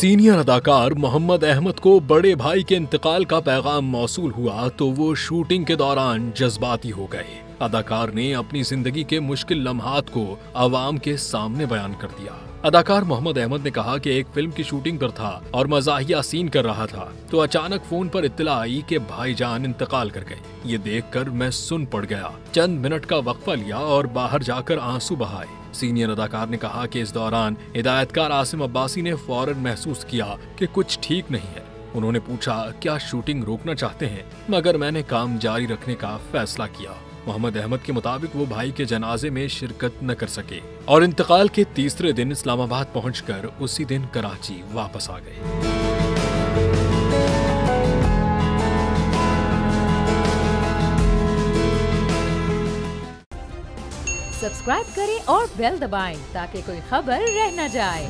Senior अदाकार मोहम्मद अहमद को बड़े भाई के इंतकाल का पैगाम मौसूल हुआ तो वो शूटिंग के दौरान जज्बाती हो गए। अदाकार ने अपनी जिंदगी के मुश्किल लम्हात को आवाम के सामने बयान कर दिया। अदाकार मोहम्मद अहमद ने कहा कि एक फिल्म की शूटिंग पर था और मज़ाहिया सीन कर रहा था तो अचानक फोन पर इत्तला आई कि भाईजान इंतकाल कर गए। ये देखकर मैं सुन पड़ गया। चंद मिनट का वक्फा लिया और बाहर जाकर आंसू बहाए। सीनियर अदाकार ने कहा कि इस दौरान हिदायतकार आसिम अब्बासी ने फौरन महसूस किया कि कुछ ठीक नहीं है। उन्होंने पूछा क्या शूटिंग रोकना चाहते हैं, मगर मैंने काम जारी रखने का फैसला किया। मोहम्मद अहमद के मुताबिक वो भाई के जनाजे में शिरकत न कर सके और इंतकाल के तीसरे दिन इस्लामाबाद पहुंचकर उसी दिन कराची वापस आ गए। सब्सक्राइब करें और बेल दबाएं ताकि कोई खबर रह न जाए।